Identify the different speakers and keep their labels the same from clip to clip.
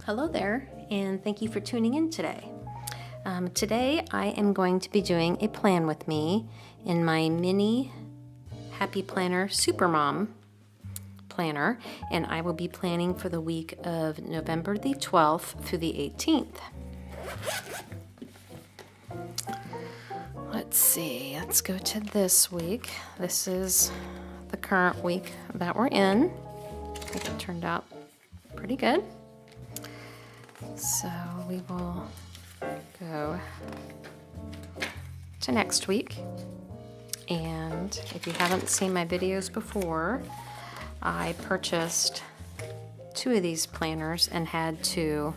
Speaker 1: Hello there, and thank you for tuning in today. Today I am going to be doing a plan with me in my mini Happy Planner Supermom planner, and I will be planning for the week of November the 12th through the 18th. Let's see, let's go to this week. This is the current week that we're in. I think it turned out pretty good. So we will go to next week. And if you haven't seen my videos before, I purchased 2 of these planners and had to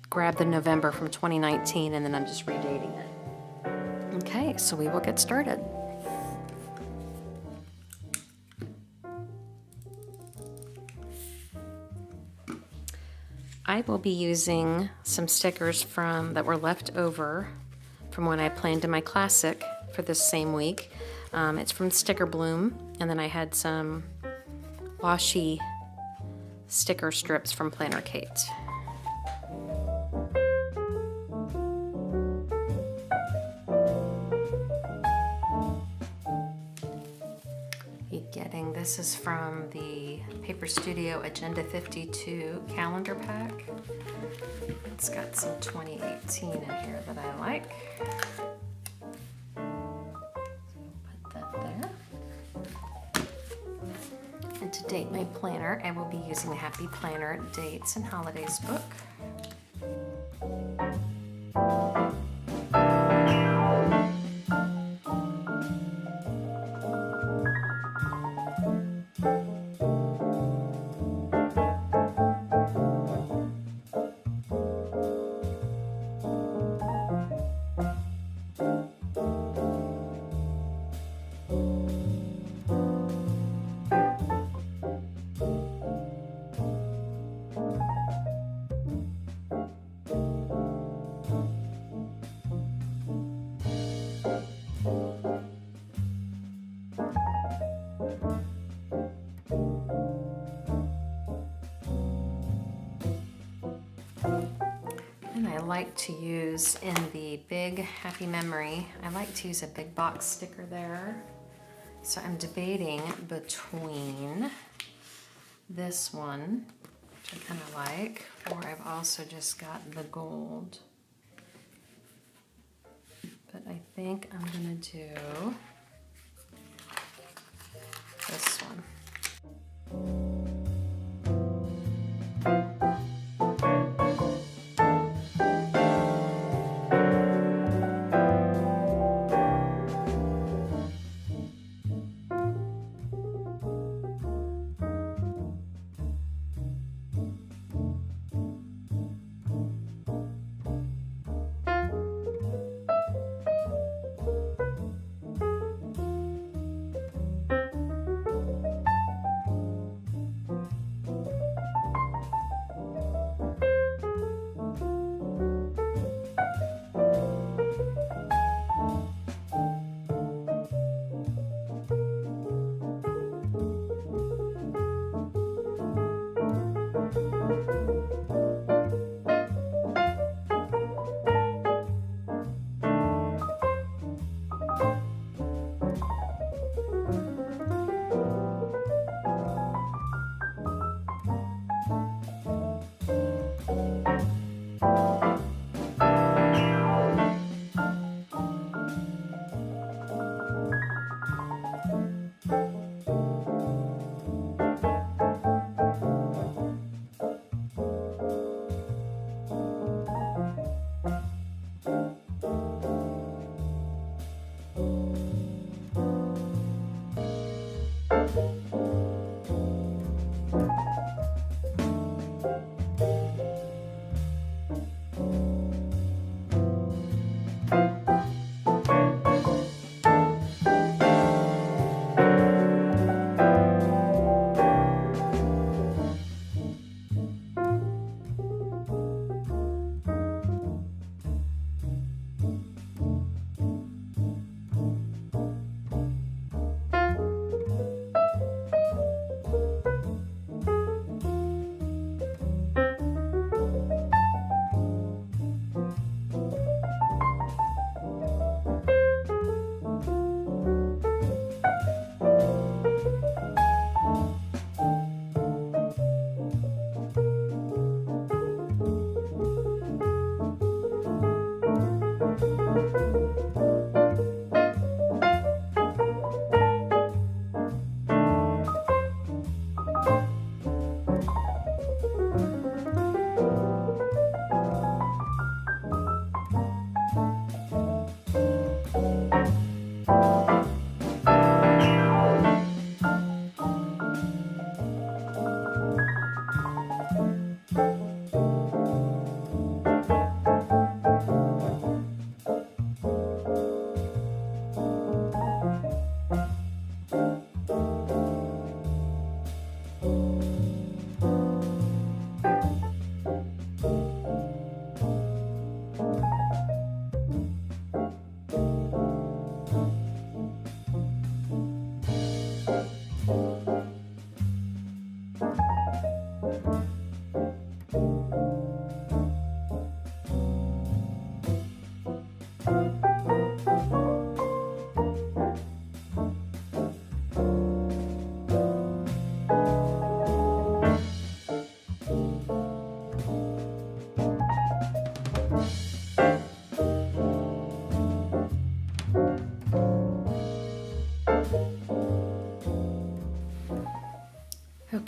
Speaker 1: grab the November from 2019, and then I'm just redating it. Okay, so we will get started. I will be using some stickers that were left over from when I planned in my classic for this same week. It's from Sticker Bloom, and then I had some washi sticker strips from Planner Kate. This is from the Paper Studio Agenda 52 calendar pack. It's got some 2018 in here that I like. So put that there. And to date my planner, I will be using the Happy Planner Dates and Holidays book. I like to use in the big Happy Memory, I like to use a big box sticker there. So I'm debating between this one, which I kind of like, or I've also just got the gold. But I think I'm gonna do this one.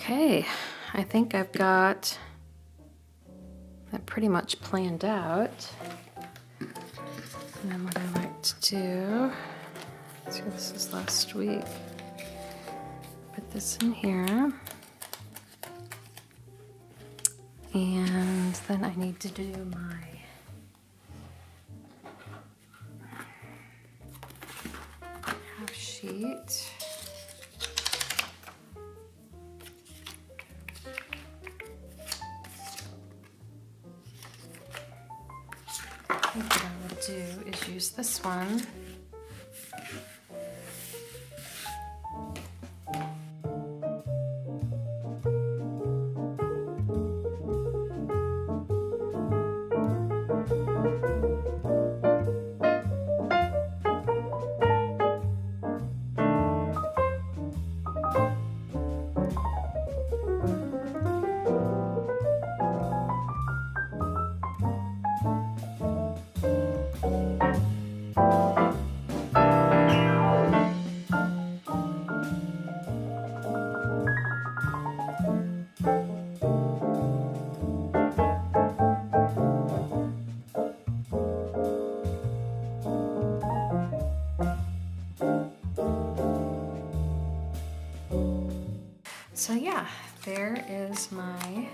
Speaker 1: Okay, I think I've got that pretty much planned out. And then what I like to do, so this is last week, put this in here. And then I need to do my half sheet. I think what I would do is use this one. So yeah, there is my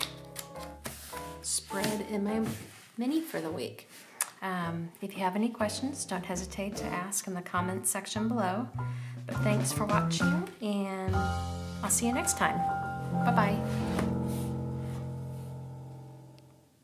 Speaker 1: spread in my mini for the week. If you have any questions, don't hesitate to ask in the comments section below. But thanks for watching, and I'll see you next time. Bye-bye.